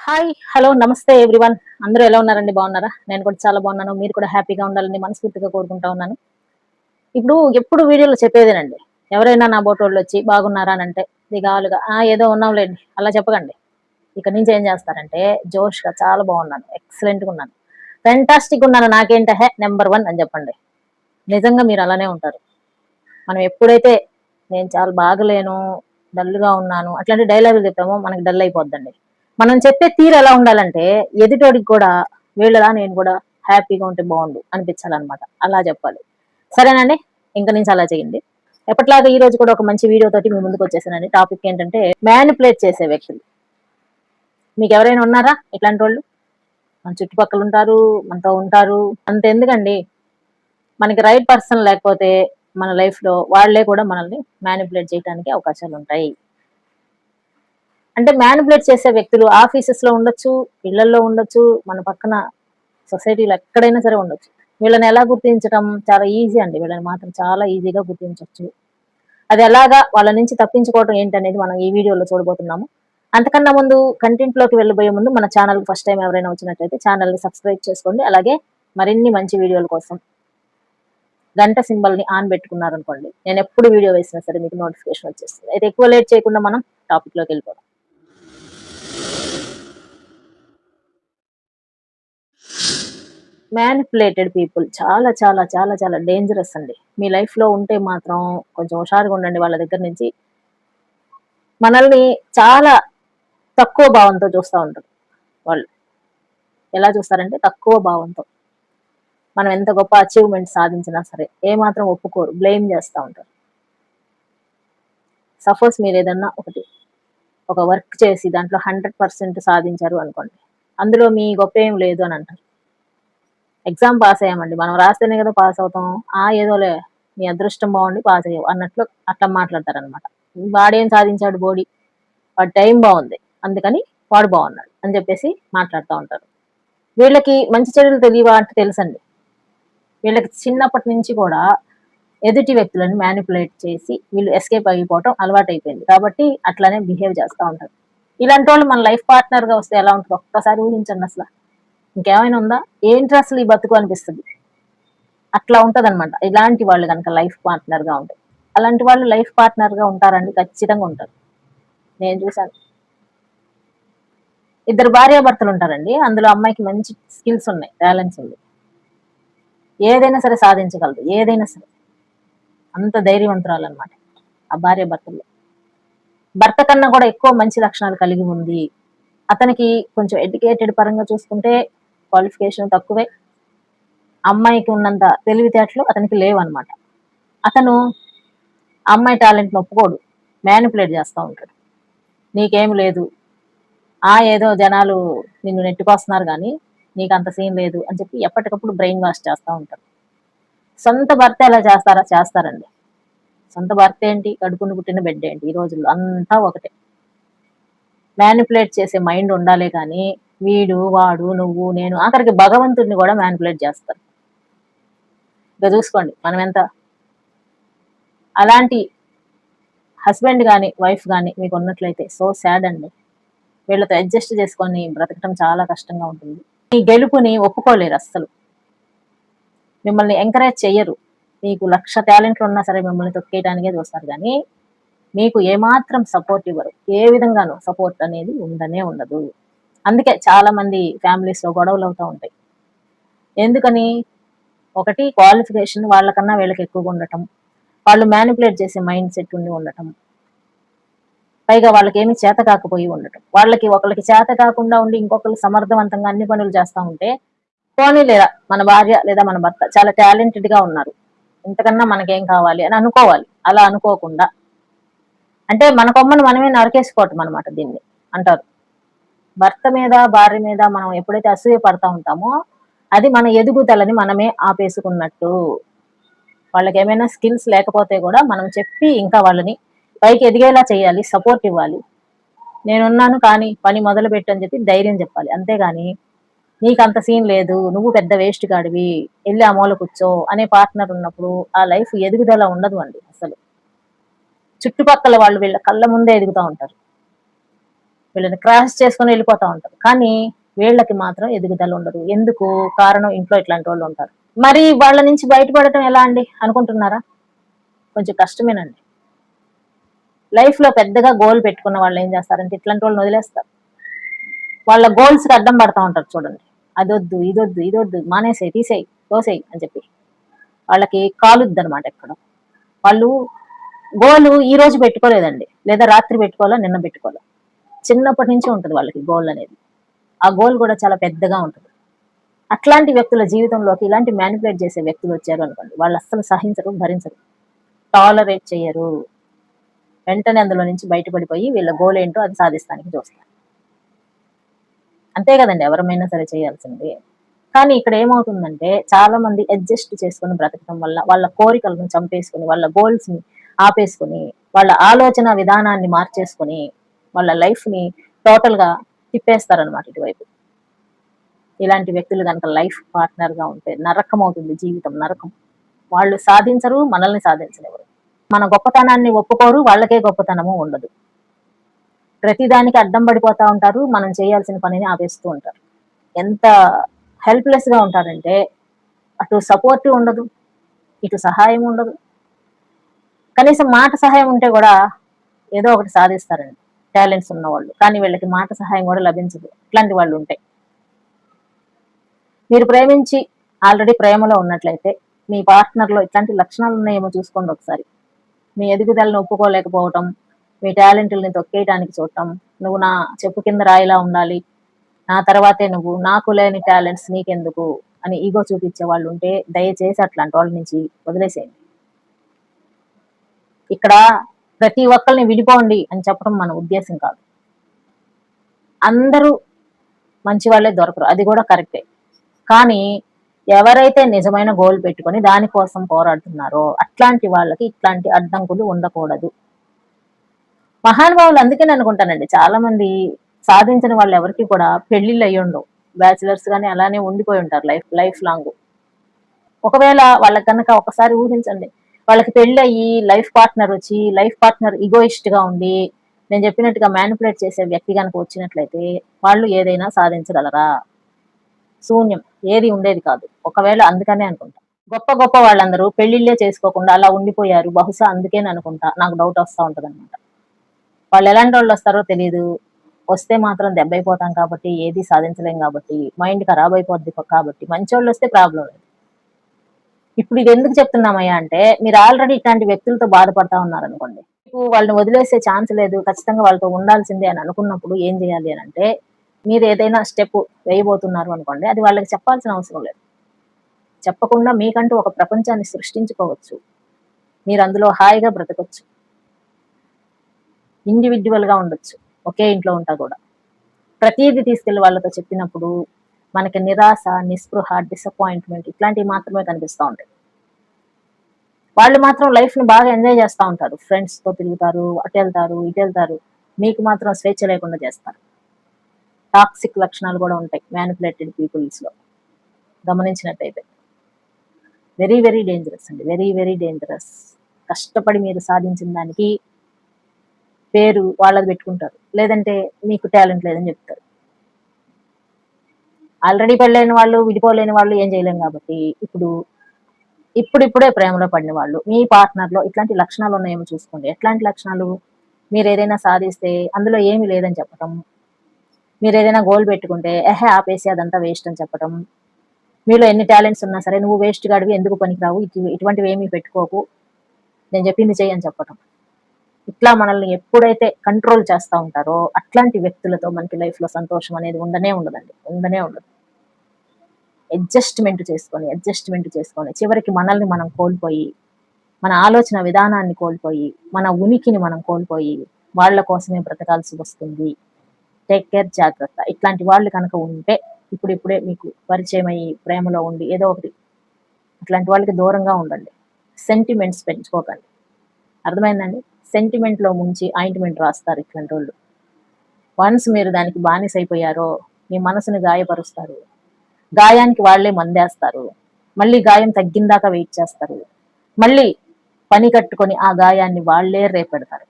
Hi hello నమస్తే everyone. అందరూ ఎలా ఉన్నారండి? బాగున్నారా? నేను కూడా చాలా బాగున్నాను. మీరు కూడా హ్యాపీగా ఉండాలని మనస్ఫూర్తిగా కోరుకుంటా ఉన్నాను. ఇప్పుడు ఎప్పుడు వీడియోలో చెప్పేదేనండి. ఎవరైనా నా బోటోళ్ళు వచ్చి బాగున్నారా అని అంటే దిగాలుగా ఏదో ఉన్నాంలేండి అలా చెప్పకండి. ఇక నుంచి ఏం చేస్తారంటే జోష్గా చాలా బాగున్నాను, ఎక్సలెంట్గా ఉన్నాను, ఫెంటాస్టిక్ ఉన్నాను, నాకేంటహే నెంబర్ వన్ అని చెప్పండి. నిజంగా మీరు అలానే ఉంటారు. మనం ఎప్పుడైతే నేను చాలా బాగలేను, డల్గా ఉన్నాను అట్లాంటి డైలాగులు చెప్పామో మనకి డల్ అయిపోద్దండి. మనం చెప్పే తీరు ఎలా ఉండాలంటే ఎదుటోడికి కూడా వీళ్ళలా నేను కూడా హ్యాపీగా ఉంటే బాగుండు అనిపించాలన్నమాట. అలా చెప్పాలి. సరేనండి, ఇంక నుంచి అలా చేయండి. ఎప్పటిలాగా ఈ రోజు కూడా ఒక మంచి వీడియో తోటి మీ ముందుకు వచ్చేసానండి. టాపిక్ ఏంటంటే మ్యానిపులేట్ చేసే వ్యక్తులు. మీకు ఎవరైనా ఉన్నారా ఇట్లాంటి వాళ్ళు? మన చుట్టుపక్కల ఉంటారు, మనతో ఉంటారు. అంతెందుకండి, మనకి రైట్ పర్సన్ లేకపోతే మన లైఫ్ లో వాళ్లే కూడా మనల్ని మ్యానిపులేట్ చేయడానికి అవకాశాలు ఉంటాయి. అంటే మ్యానిపులేట్ చేసే వ్యక్తులు ఆఫీసెస్ లో ఉండొచ్చు, ఇళ్లలో ఉండొచ్చు, మన పక్కన సొసైటీలో ఎక్కడైనా సరే ఉండొచ్చు. వీళ్ళని ఎలా గుర్తించడం చాలా ఈజీ అండి. వీళ్ళని మాత్రం చాలా ఈజీగా గుర్తించవచ్చు. అది ఎలాగా వాళ్ళ నుంచి తప్పించుకోవడం ఏంటనేది మనం ఈ వీడియోలో చూడబోతున్నాము. అంతకన్నా ముందు కంటెంట్ లోకి వెళ్ళబోయే ముందు మన ఛానల్ ఫస్ట్ టైం ఎవరైనా వచ్చినట్లయితే ఛానల్ ని సబ్స్క్రైబ్ చేసుకోండి. అలాగే మరిన్ని మంచి వీడియోల కోసం గంట సింబల్ ని ఆన్ పెట్టుకున్నారనుకోండి, నేను ఎప్పుడు వీడియో వేసినా సరే మీకు నోటిఫికేషన్ వచ్చేస్తుంది. అయితే ఎక్కువ లేట్ చేయకుండా మనం టాపిక్ లోకి వెళ్ళిపోదాం. మ్యానిపులేటెడ్ పీపుల్ చాలా చాలా చాలా చాలా డేంజరస్ అండి. మీ లైఫ్ లో ఉంటే మాత్రం కొంచెం హుషారుగా ఉండండి. వాళ్ళ దగ్గర నుంచి మనల్ని చాలా తక్కువ భావంతో చూస్తూ ఉంటారు వాళ్ళు. ఎలా చూస్తారంటే తక్కువ భావంతో. మనం ఎంత గొప్ప అచీవ్మెంట్ సాధించినా సరే ఏమాత్రం ఒప్పుకోరు, బ్లేమ్ చేస్తూ ఉంటారు. సపోజ్ మీరు ఏదన్నా ఒక వర్క్ చేసి దాంట్లో 100% సాధించారు అనుకోండి, అందులో మీ గొప్ప ఏం లేదు అని అంటారు. ఎగ్జామ్ పాస్ అయ్యామండి, మనం రాస్తేనే కదా పాస్ అవుతాం. ఏదోలే నీ అదృష్టం బాగుండి పాస్ అయ్యావు అన్నట్లు అట్లా మాట్లాడతారనమాట. వాడేం సాధించాడు బోడి, వాడి టైం బాగుంది అందుకని వాడు బాగున్నాడు అని చెప్పేసి మాట్లాడుతూ ఉంటారు. వీళ్ళకి మంచి చెడులు తెలియవా అంటే తెలుసండి. వీళ్ళకి చిన్నప్పటి నుంచి కూడా ఎదుటి వ్యక్తులను మ్యానిపులేట్ చేసి వీళ్ళు ఎస్కేప్ అయిపోవటం అలవాటైపోయింది కాబట్టి అట్లానే బిహేవ్ చేస్తూ ఉంటారు. ఇలాంటి వాళ్ళు మన లైఫ్ పార్ట్నర్ గా వస్తే ఎలా ఉంటుంది ఒక్కసారి ఊహించండి. అసలు ఇంకేమైనా ఉందా? ఏంటి అసలు ఈ బతుకు అనిపిస్తుంది. అట్లా ఉంటది అనమాట ఇలాంటి వాళ్ళు కనుక లైఫ్ పార్ట్నర్ గా ఉంటారు. అలాంటి వాళ్ళు లైఫ్ పార్ట్నర్ గా ఉంటారండి, ఖచ్చితంగా ఉంటారు. నేను చూసాను. ఇద్దరు భార్యాభర్తలు ఉంటారండి, అందులో అమ్మాయికి మంచి స్కిల్స్ ఉన్నాయి, టాలెంట్స్ ఉంది, ఏదైనా సరే సాధించగలదు, ఏదైనా సరే. అంత ధైర్యవంతురాలు అనమాట ఆ భార్యాభర్తల్లో. భర్త కన్నా కూడా ఎక్కువ మంచి లక్షణాలు కలిగి ఉంది. అతనికి కొంచెం ఎడ్యుకేటెడ్ పరంగా చూసుకుంటే క్వాలిఫికేషన్ తక్కువే. అమ్మాయికి ఉన్నంత తెలివితేటలు అతనికి లేవన్నమాట. అతను అమ్మాయి టాలెంట్ ఒప్పుకోడు, మ్యానిపులేట్ చేస్తూ ఉంటాడు. నీకేం లేదు, ఏదో జనాలు నిన్ను నెట్టుకొస్తున్నారు కానీ నీకు అంత సీన్ లేదు అని చెప్పి ఎప్పటికప్పుడు బ్రెయిన్ వాష్ చేస్తూ ఉంటారు. సొంత భర్త ఎలా చేస్తారా? చేస్తారండి. సొంత భర్త ఏంటి, కడుపును పుట్టిన బిడ్డ ఏంటి, ఈ రోజుల్లో అంతా ఒకటే. మ్యానిపులేట్ చేసే మైండ్ ఉండాలే కానీ వీడు వాడు నువ్వు నేను ఆఖరికి భగవంతుడిని కూడా మ్యానిపులేట్ చేస్తారు. ఇక చూసుకోండి మనం ఎంత. అలాంటి హస్బెండ్ కానీ వైఫ్ కానీ మీకు ఉన్నట్లయితే సో సాడ్ అండి. వీళ్ళతో అడ్జస్ట్ చేసుకొని బ్రతకడం చాలా కష్టంగా ఉంటుంది. ఈ గెలుపుని ఒప్పుకోలేరు అస్సలు. మిమ్మల్ని ఎంకరేజ్ చెయ్యరు. మీకు 1,00,000 టాలెంట్లు ఉన్నా సరే మిమ్మల్ని తొక్కేయడానికే చూస్తారు కానీ మీకు ఏమాత్రం సపోర్ట్ ఇవ్వరు. ఏ విధంగానూ సపోర్ట్ అనేది ఉండనే ఉండదు. అందుకే చాలా మంది ఫ్యామిలీస్ లో గొడవలు అవుతూ ఉంటాయి. ఎందుకని? ఒకటి క్వాలిఫికేషన్ వాళ్ళకన్నా వీళ్ళకి ఎక్కువగా ఉండటం, వాళ్ళు మ్యానిపులేట్ చేసే మైండ్ సెట్ ఉండి ఉండటం, పైగా వాళ్ళకి ఏమి చేత కాకపోయి ఉండటం. ఒకరికి చేత కాకుండా ఉండి ఇంకొకరు సమర్థవంతంగా అన్ని పనులు చేస్తూ ఉంటే పోనీ లేదా మన భార్య లేదా మన భర్త చాలా టాలెంటెడ్ గా ఉన్నారు, ఇంతకన్నా మనకేం కావాలి అని అనుకోవాలి. అలా అనుకోకుండా అంటే మన కొమ్మను మనమే నరికేసుకోవటం అనమాట దీన్ని అంటారు. భర్త మీద భార్య మీద మనం ఎప్పుడైతే అసూయ పడతా ఉంటామో అది మన ఎదుగుదలని మనమే ఆపేసుకున్నట్టు. వాళ్ళకి ఏమైనా స్కిల్స్ లేకపోతే కూడా మనం చెప్పి ఇంకా వాళ్ళని పైకి ఎదిగేలా చేయాలి, సపోర్ట్ ఇవ్వాలి. నేనున్నాను కానీ పని మొదలు పెట్టు అని చెప్పి ధైర్యం చెప్పాలి. అంతేగాని నీకు అంత సీన్ లేదు, నువ్వు పెద్ద వేస్ట్ గాడివి, వెళ్ళి ఆ మూల కూర్చో అనే పార్ట్నర్ ఉన్నప్పుడు ఆ లైఫ్ ఎదుగుదల ఉండదు అండి అసలు. చుట్టుపక్కల వాళ్ళు వీళ్ళ కళ్ళ ముందే ఎదుగుతూ ఉంటారు. వీళ్ళని క్రాస్ చేసుకొని వెళ్ళిపోతా ఉంటారు. కానీ వీళ్ళకి మాత్రం ఎదుగుదల ఉండదు. ఎందుకు? కారణం ఇంట్లో ఇట్లాంటి వాళ్ళు ఉంటారు. మరి వాళ్ళ నుంచి బయటపడటం ఎలా అండి అనుకుంటున్నారా? కొంచెం కష్టమేనండి. లైఫ్ లో పెద్దగా గోల్ పెట్టుకున్న వాళ్ళు ఏం చేస్తారంటే ఇట్లాంటి వాళ్ళని వదిలేస్తారు. వాళ్ళ గోల్స్ కి అడ్డం పడతా ఉంటారు చూడండి. అదొద్దు, ఇదొద్దు, ఇదొద్దు, మానేసేయి, తీసేయి, తోసేయి అని చెప్పి వాళ్ళకి కాలుద్ది అనమాట. ఎక్కడ వాళ్ళు గోలు ఈ రోజు పెట్టుకోలేదండి, లేదా రాత్రి పెట్టుకోవాలా, నిన్న పెట్టుకోవాలా, చిన్నప్పటి నుంచి ఉంటుంది వాళ్ళకి గోల్ అనేది. ఆ గోల్ కూడా చాలా పెద్దగా ఉంటుంది. అట్లాంటి వ్యక్తుల జీవితంలోకి ఇలాంటి మ్యానిపులేట్ చేసే వ్యక్తులు వచ్చారు అనుకోండి, వాళ్ళు అస్సలు సహించరు, భరించరు, టాలరేట్ చేయరు. వెంటనే అందులో నుంచి బయటపడిపోయి వీళ్ళ గోల్ ఏంటో అది సాధిస్తానికి చూస్తారు. అంతే కదండి ఎవరమైనా సరే చేయాల్సింది. కానీ ఇక్కడ ఏమవుతుందంటే చాలా మంది అడ్జస్ట్ చేసుకుని బ్రతకడం వల్ల వాళ్ళ కోరికలను చంపేసుకుని, వాళ్ళ గోల్స్ ని ఆపేసుకుని, వాళ్ళ ఆలోచన విధానాన్ని మార్చేసుకుని, వాళ్ళ లైఫ్ ని టోటల్ గా తిప్పేస్తారనమాట ఇటువైపు. ఇలాంటి వ్యక్తులు కనుక లైఫ్ పార్ట్నర్ గా ఉంటే నరకం అవుతుంది జీవితం, నరకం. వాళ్ళు సాధించరు, మనల్ని సాధించలేరు. మన గొప్పతనాన్ని ఒప్పుకోరు, వాళ్ళకే గొప్పతనము ఉండదు. ప్రతిదానికి అడ్డం పడిపోతా ఉంటారు, మనం చేయాల్సిన పనిని ఆపేస్తూ ఉంటారు. ఎంత హెల్ప్లెస్ గా ఉంటారంటే అటు సపోర్ట్ ఉండదు, ఇటు సహాయం ఉండదు. కనీసం మాట సహాయం ఉంటే కూడా ఏదో ఒకటి సాధిస్తారండి టాలెంట్స్ ఉన్నవాళ్ళు. కానీ వీళ్ళకి మాట సహాయం కూడా లభించదు. ఇట్లాంటి వాళ్ళు ఉంటాయి. మీరు ప్రేమించి ఆల్రెడీ ప్రేమలో ఉన్నట్లయితే మీ పార్ట్నర్ లో ఇట్లాంటి లక్షణాలు ఉన్నాయేమో చూసుకోండి ఒకసారి. మీ ఎదుగుదలను ఒప్పుకోలేకపోవటం, మీ టాలెంట్లని తొక్కేయడానికి చూడటం, నువ్వు నా చెప్పు కింద రాయిలా ఉండాలి, నా తర్వాతే నువ్వు, నాకు లేని టాలెంట్స్ నీకెందుకు అని ఈగో చూపించే వాళ్ళు ఉంటే దయచేసి అట్లాంటి వాళ్ళ నుంచి వదిలేసేయండి. ఇక్కడ ప్రతి ఒక్కరిని విడిపోండి అని చెప్పడం మన ఉద్దేశం కాదు. అందరూ మంచి వాళ్ళే దొరకరు, అది కూడా కరెక్టే. కానీ ఎవరైతే నిజమైన గోల్ పెట్టుకొని దానికోసం పోరాడుతున్నారో అట్లాంటి వాళ్ళకి ఇట్లాంటి అడ్డంకులు ఉండకూడదు. మహానుభావులు అందుకని అనుకుంటానండి, చాలా మంది సాధించిన వాళ్ళు ఎవరికి కూడా పెళ్లిళ్ళు అయ్యి ఉండవు. బ్యాచిలర్స్ గానీ అలానే ఉండిపోయి ఉంటారు లైఫ్ లాంగ్. ఒకవేళ వాళ్ళకి కనుక ఒకసారి ఊహించండి, వాళ్ళకి పెళ్లి అయ్యి లైఫ్ పార్ట్నర్ వచ్చి, లైఫ్ పార్ట్నర్ ఈగోయిస్ట్ గా ఉండి నేను చెప్పినట్టుగా మ్యానిపులేట్ చేసే వ్యక్తి కనుక వచ్చినట్లయితే వాళ్ళు ఏదైనా సాధించగలరా? శూన్యం, ఏది ఉండేది కాదు. ఒకవేళ అందుకనే అనుకుంటా గొప్ప గొప్ప వాళ్ళందరూ పెళ్లిళ్ళే చేసుకోకుండా అలా ఉండిపోయారు. బహుశా అందుకేని అనుకుంటా, నాకు డౌట్ వస్తూ ఉంటది అనమాట. వాళ్ళు ఎలాంటి వాళ్ళు వస్తారో తెలియదు, వస్తే మాత్రం దెబ్బైపోతాం కాబట్టి, ఏది సాధించలేం కాబట్టి, మైండ్ ఖరాబ్ అయిపోద్ది కాబట్టి. మంచోళ్ళు వస్తే ప్రాబ్లం లేదు. ఇప్పుడు ఇది ఎందుకు చెప్తున్నామయ్యా అంటే, మీరు ఆల్రెడీ ఇట్లాంటి వ్యక్తులతో బాధపడతా ఉన్నారనుకోండి, వాళ్ళని వదిలేసే ఛాన్స్ లేదు, ఖచ్చితంగా వాళ్ళతో ఉండాల్సిందే అని అనుకున్నప్పుడు ఏం చేయాలి అని అంటే, మీరు ఏదైనా స్టెప్ వేయబోతున్నారు అనుకోండి, అది వాళ్ళకి చెప్పాల్సిన అవసరం లేదు. చెప్పకుండా మీకంటూ ఒక ప్రపంచాన్ని సృష్టించుకోవచ్చు. మీరు అందులో హాయిగా బ్రతకొచ్చు, ఇండివిడ్యువల్ గా ఉండొచ్చు. ఒకే ఇంట్లో ఉంటా కూడా ప్రతిదీ తీసుకెళ్లి వాళ్ళతో చెప్పినప్పుడు మనకి నిరాశ, నిస్పృహ, డిసప్పాయింట్మెంట్ ఇట్లాంటివి మాత్రమే కనిపిస్తూ ఉంటాయి. వాళ్ళు మాత్రం లైఫ్ ని బాగా ఎంజాయ్ చేస్తూ ఉంటారు, ఫ్రెండ్స్ తో తిరుగుతారు, అటు వెళ్తారు, ఇటు వెళ్తారు. మీకు మాత్రం స్వేచ్ఛ లేకుండా చేస్తారు. టాక్సిక్ లక్షణాలు కూడా ఉంటాయి మ్యానిపులేటెడ్ పీపుల్స్ లో, గమనించినట్టయితే. వెరీ వెరీ డేంజరస్ అండి, వెరీ వెరీ డేంజరస్. కష్టపడి మీరు సాధించిన దానికి పేరు వాళ్ళది పెట్టుకుంటారు, లేదంటే మీకు టాలెంట్ లేదని చెప్తారు. ఆల్రెడీ పెళ్ళైన వాళ్ళు, విడిపోలేని వాళ్ళు ఏం చేయలేం కాబట్టి ఇప్పుడిప్పుడే ప్రేమలో పడిన వాళ్ళు మీ పార్ట్నర్ లో ఇట్లాంటి లక్షణాలు ఉన్నాయేమో చూసుకోండి. ఎట్లాంటి లక్షణాలు? మీరు ఏదైనా సాధిస్తే అందులో ఏమీ లేదని చెప్పటం, మీరు ఏదైనా గోల్ పెట్టుకుంటే ఆపేసి అదంతా వేస్ట్ అని చెప్పటం, మీలో ఎన్ని టాలెంట్స్ ఉన్నా సరే నువ్వు వేస్ట్ గాడివి, ఎందుకు పనికిరావు, ఇటువంటివి ఏమీ పెట్టుకోకు, నేను చెప్పింది చెయ్యి అని చెప్పటం. ఇట్లా మనల్ని ఎప్పుడైతే కంట్రోల్ చేస్తూ ఉంటారో అట్లాంటి వ్యక్తులతో మనకి లైఫ్ లో సంతోషం అనేది ఉండనే ఉండదండి, ఉండనే ఉండదు. అడ్జస్ట్మెంట్ చేసుకొని చివరికి మనల్ని మనం కోల్పోయి, మన ఆలోచన విధానాన్ని కోల్పోయి, మన ఉనికిని మనం కోల్పోయి వాళ్ళ కోసమే బ్రతకాల్సి వస్తుంది. టేక్ కేర్, జాగ్రత్త. ఇట్లాంటి వాళ్ళు కనుక ఉంటే ఇప్పుడిప్పుడే మీకు పరిచయం అయ్యి ప్రేమలో ఉండి ఏదో ఒకటి, అట్లాంటి వాళ్ళకి దూరంగా ఉండండి. సెంటిమెంట్స్ పెంచుకోకండి, అర్థమైందండి? సెంటిమెంట్ లో ముంచి ఆయింట్మెంట్ రాస్తారు ఇట్లాంటి వాళ్ళు. వన్స్ మీరు దానికి బానిస అయిపోయారో మీ మనసుని గాయపరుస్తారు, గాయానికి వాళ్లే మందేస్తారు, మళ్ళీ గాయం తగ్గిందాకా వెయిట్ చేస్తారు, మళ్ళీ పని కట్టుకొని ఆ గాయాన్ని వాళ్లే రేపెడతారు.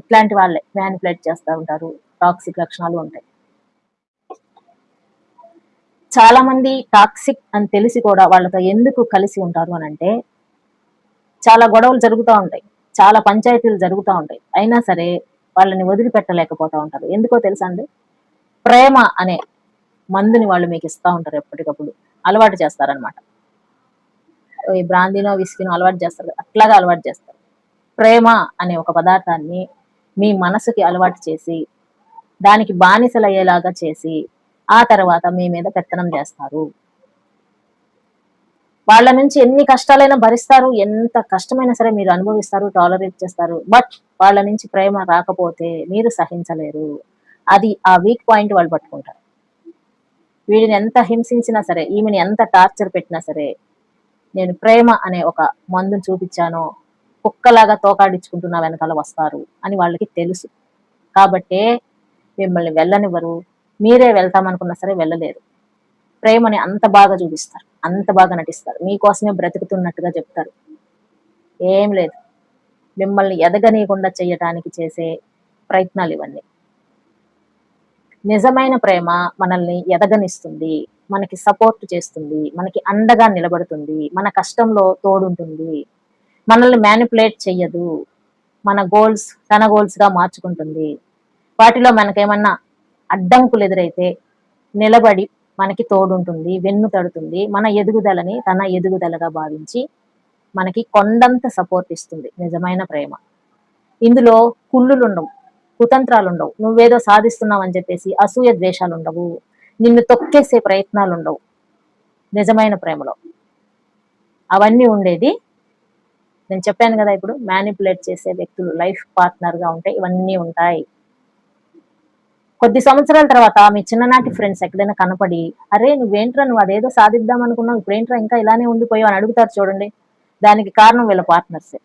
ఇట్లాంటి వాళ్ళే మ్యానిపులేట్ చేస్తూ ఉంటారు, టాక్సిక్ లక్షణాలు ఉంటాయి. చాలా మంది టాక్సిక్ అని తెలిసి కూడా వాళ్ళతో ఎందుకు కలిసి ఉంటారు అని అంటే, చాలా గొడవలు జరుగుతూ ఉంటాయి, చాలా పంచాయతీలు జరుగుతూ ఉంటాయి, అయినా సరే వాళ్ళని వదిలిపెట్టలేకపోతూ ఉంటారు. ఎందుకో తెలుసా అండి? ప్రేమ అనే మందుని వాళ్ళు మీకు ఇస్తూ ఉంటారు, ఎప్పటికప్పుడు అలవాటు చేస్తారనమాట. ఈ బ్రాందీనో విస్కీనో అలవాటు చేస్తారు, అట్లాగా అలవాటు చేస్తారు. ప్రేమ అనే ఒక పదార్థాన్ని మీ మనసుకి అలవాటు చేసి దానికి బానిసలయ్యేలాగా చేసి ఆ తర్వాత మీ మీద పెత్తనం చేస్తారు. వాళ్ళ నుంచి ఎన్ని కష్టాలైనా భరిస్తారు, ఎంత కష్టమైనా సరే మీరు అనుభవిస్తారు, టాలరేట్ చేస్తారు. బట్ వాళ్ళ నుంచి ప్రేమ రాకపోతే మీరు సహించలేరు. అది ఆ వీక్ పాయింట్ వాళ్ళు పట్టుకుంటారు. వీడిని ఎంత హింసించినా సరే, ఈమెని ఎంత టార్చర్ పెట్టినా సరే, నేను ప్రేమ అనే ఒక మందుని చూపించానో కుక్కలాగా తోకాడించుకుంటున్నా వెనకాల వస్తారు అని వాళ్ళకి తెలుసు. కాబట్టే మిమ్మల్ని వెళ్ళనివ్వరు. మీరే వెళ్తామనుకున్నా సరే వెళ్ళలేరు. ప్రేమని అంత బాగా చూపిస్తారు, అంత బాగా నటిస్తారు, మీకోసమే బ్రతుకుతున్నట్టుగా చెప్తారు. ఏం లేదు, మిమ్మల్ని ఎదగనీయకుండా చేయటానికి చేసే ప్రయత్నాలు ఇవన్నీ. నిజమైన ప్రేమ మనల్ని ఎదగనిస్తుంది, మనకి సపోర్ట్ చేస్తుంది, మనకి అండగా నిలబడుతుంది, మన కష్టంలో తోడుంటుంది, మనల్ని మ్యానిపులేట్ చెయ్యదు, మన గోల్స్ తన గోల్స్ గా మార్చుకుంటుంది. వాటిలో మనకేమన్నా అడ్డంకులు ఎదురైతే నిలబడి మనకి తోడుంటుంది, వెన్ను తడుతుంది, మన ఎదుగుదలని తన ఎదుగుదలగా భావించి మనకి కొండంత సపోర్ట్ ఇస్తుంది నిజమైన ప్రేమ. ఇందులో కుళ్ళులు ఉండవు, కుతంత్రాలు ఉండవు, నువ్వేదో సాధిస్తున్నావు అని చెప్పేసి అసూయ ద్వేషాలు ఉండవు, నిన్ను తొక్కేసే ప్రయత్నాలు ఉండవు నిజమైన ప్రేమలో. అవన్నీ ఉండేది, నేను చెప్పాను కదా ఇప్పుడు, మ్యానిపులేట్ చేసే వ్యక్తులు లైఫ్ పార్ట్నర్ గా ఉంటే ఇవన్నీ ఉంటాయి. కొద్ది సంవత్సరాల తర్వాత మీ చిన్ననాటి ఫ్రెండ్స్ ఎక్కడైనా కనపడి, అరే నువ్వేంట్రా, నువ్వు అదేదో సాధిద్దాం అనుకున్నావు, ఇప్పుడేంట్రా ఇంకా ఇలానే ఉండిపోయావు అని అడుగుతారు చూడండి. దానికి కారణం వీళ్ళ పార్ట్నర్సే.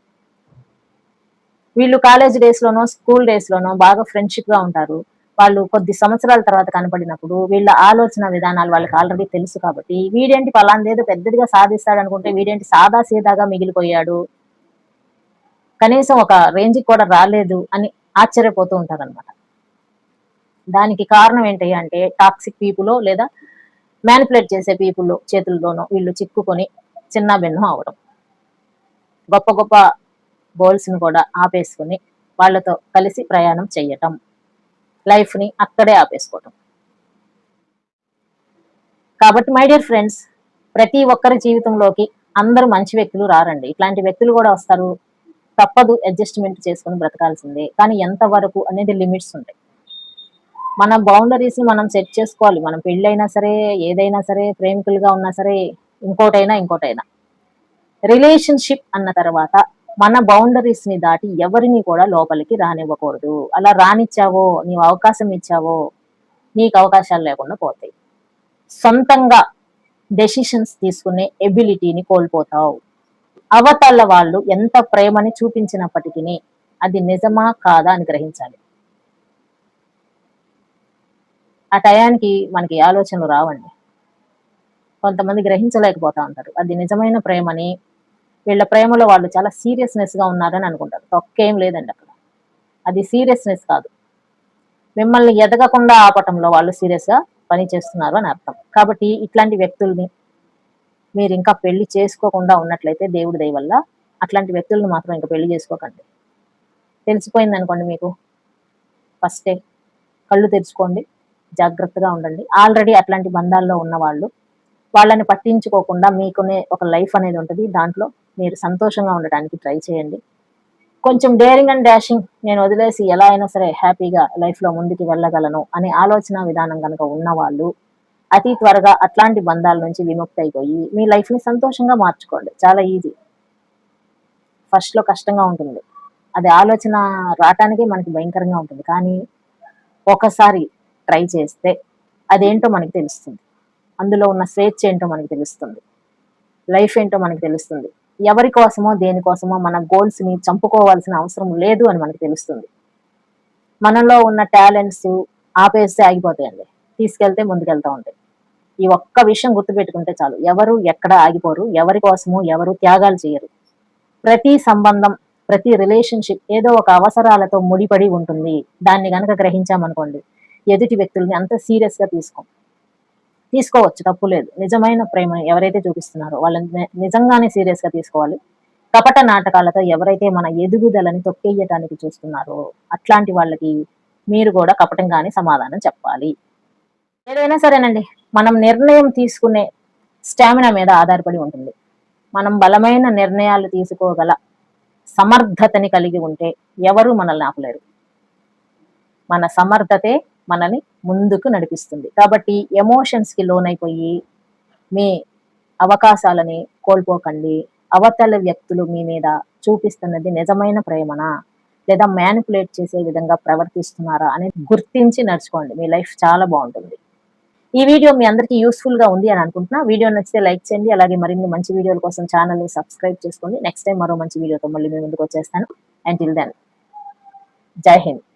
వీళ్ళు కాలేజ్ డేస్ లోనో స్కూల్ డేస్ లోనో బాగా ఫ్రెండ్షిప్ గా ఉంటారు. వాళ్ళు కొద్ది సంవత్సరాల తర్వాత కనపడినప్పుడు వీళ్ళ ఆలోచన విధానాలు వాళ్ళకి ఆల్రెడీ తెలుసు కాబట్టి, వీడేంటి పలాందేదో పెద్దదిగా సాధిస్తాడు అనుకుంటే వీడేంటి సాదా సీదాగా మిగిలిపోయాడు, కనీసం ఒక రేంజ్కి కూడా రాలేదు అని ఆశ్చర్యపోతూ ఉంటారు అనమాట. దానికి కారణం ఏంటి అంటే, టాక్సిక్ పీపుల్ లేదా మ్యానిపులేట్ చేసే పీపుల్ చేతుల్లోనో వీళ్ళు చిక్కుకొని చిన్న భిన్నం అవడం, గొప్ప గొప్ప గోల్స్ ని కూడా ఆపేసుకుని వాళ్ళతో కలిసి ప్రయాణం చేయటం, లైఫ్ ని అక్కడే ఆపేసుకోవటం. కాబట్టి మై డియర్ ఫ్రెండ్స్, ప్రతి ఒక్కరి జీవితంలోకి అందరూ మంచి వ్యక్తులు రారండి, ఇట్లాంటి వ్యక్తులు కూడా వస్తారు. తప్పదు, అడ్జస్ట్మెంట్ చేసుకుని బ్రతకాల్సిందే. కానీ ఎంత వరకు అనేది లిమిట్స్ ఉంటాయి. మన బౌండరీస్ ని మనం సెట్ చేసుకోవాలి. మనం పెళ్ళైనా సరే, ఏదైనా సరే, ప్రేమికులుగా ఉన్నా సరే, ఇంకోటైనా రిలేషన్షిప్ అన్న తర్వాత మన బౌండరీస్ ని దాటి ఎవరిని కూడా లోపలికి రానివ్వకూడదు. అలా రానిచ్చావో, నీవు అవకాశం ఇచ్చావో, నీకు అవకాశాలు లేకుండా పోతాయి. సొంతంగా డెసిషన్స్ తీసుకునే ఎబిలిటీని కోల్పోతావు. అవతల వాళ్ళు ఎంత ప్రేమని చూపించినప్పటికీ అది నిజమా కాదా అని గ్రహించాలి. ఆ టయానికి మనకి ఆలోచనలు రావండి. కొంతమంది గ్రహించలేకపోతా ఉంటారు అది నిజమైన ప్రేమని. వీళ్ళ ప్రేమలో వాళ్ళు చాలా సీరియస్నెస్ గా ఉన్నారని అనుకుంటారు. తొక్కేం లేదండి అక్కడ, అది సీరియస్నెస్ కాదు. మిమ్మల్ని ఎదగకుండా ఆపటంలో వాళ్ళు సీరియస్ గా పని చేస్తున్నారు అని అర్థం. కాబట్టి ఇట్లాంటి వ్యక్తుల్ని మీరు ఇంకా పెళ్లి చేసుకోకుండా ఉన్నట్లయితే దేవుడి దయ వల్ల అట్లాంటి వ్యక్తులను మాత్రం ఇంకా పెళ్లి చేసుకోకండి. తెలిసిపోయింది అనుకోండి మీకు, ఫస్టే కళ్ళు తెరుచుకోండి, జాగ్రత్తగా ఉండండి. ఆల్రెడీ అట్లాంటి బంధాల్లో ఉన్న వాళ్ళు, వాళ్ళని పట్టించుకోకుండా మీకునే ఒక లైఫ్ అనేది ఉంటుంది, దాంట్లో మీరు సంతోషంగా ఉండడానికి ట్రై చేయండి. కొంచెం డేరింగ్ అండ్ డాషింగ్, నేను వదిలేసి ఎలా అయినా సరే హ్యాపీగా లైఫ్ లో ముందుకు వెళ్ళగలను అనే ఆలోచన విధానం కనుక ఉన్నవాళ్ళు అతి త్వరగా అట్లాంటి బంధాల నుంచి విముక్తి అయిపోయి మీ లైఫ్ ని సంతోషంగా మార్చుకోండి. చాలా ఈజీ. ఫస్ట్ లో కష్టంగా ఉంటుంది, అది ఆలోచన రావటానికి మనకి భయంకరంగా ఉంటుంది, కానీ ఒకసారి ట్రై చేస్తే అదేంటో మనకి తెలుస్తుంది. అందులో ఉన్న స్వేచ్ఛ ఏంటో మనకి తెలుస్తుంది, లైఫ్ ఏంటో మనకి తెలుస్తుంది. ఎవరి కోసమో దేనికోసమో మన గోల్స్ ని చంపుకోవాల్సిన అవసరం లేదు అని మనకి తెలుస్తుంది. మనలో ఉన్న టాలెంట్స్ ఆపేస్తే ఆగిపోతాయండి, తీసుకెళ్తే ముందుకెళ్తా ఉంటాయి. ఈ ఒక్క విషయం గుర్తుపెట్టుకుంటే చాలు, ఎవరు ఎక్కడ ఆగిపోరు, ఎవరి కోసమో ఎవరు త్యాగాలు చేయరు. ప్రతి సంబంధం ప్రతి రిలేషన్షిప్ ఏదో ఒక అవసరాలతో ముడిపడి ఉంటుంది. దాన్ని గనక గ్రహించామనుకోండి, ఎదుటి వ్యక్తుల్ని అంత సీరియస్ గా తీసుకోవచ్చు, తప్పు లేదు. నిజమైన ప్రేమను ఎవరైతే చూపిస్తున్నారో వాళ్ళని నిజంగానే సీరియస్ గా తీసుకోవాలి. కపట నాటకాలతో ఎవరైతే మన ఎదుగుదలని తొక్కేయటానికి చూస్తున్నారో అట్లాంటి వాళ్ళకి మీరు కూడా కపటంగానే సమాధానం చెప్పాలి. ఏదైనా సరేనండి, మనం నిర్ణయం తీసుకునే స్టామినా మీద ఆధారపడి ఉంటుంది. మనం బలమైన నిర్ణయాలు తీసుకోగల సమర్థతని కలిగి ఉంటే ఎవరు మనల్ని ఆపలేరు. మన సమర్థతే మనని ముందుకు నడిపిస్తుంది. కాబట్టి ఎమోషన్స్ కి లోనైపోయి మీ అవకాశాలని కోల్పోకండి. అవతల వ్యక్తులు మీ మీద చూపిస్తున్నది నిజమైన ప్రేమనా లేదా మ్యానిపులేట్ చేసే విధంగా ప్రవర్తిస్తున్నారా అని గుర్తించి నడుచుకోండి. మీ లైఫ్ చాలా బాగుంటుంది. ఈ వీడియో మీ అందరికీ యూస్ఫుల్ గా ఉంది అని అనుకుంటున్నా. వీడియో నచ్చితే లైక్ చేయండి. అలాగే మరిన్ని మంచి వీడియోల కోసం ఛానల్ ని సబ్స్క్రైబ్ చేసుకోండి. నెక్స్ట్ టైం మరో మంచి వీడియోతో మళ్ళీ మీ ముందుకు వచ్చేస్తాను. అంటిల్ దెన్, జై హింద్.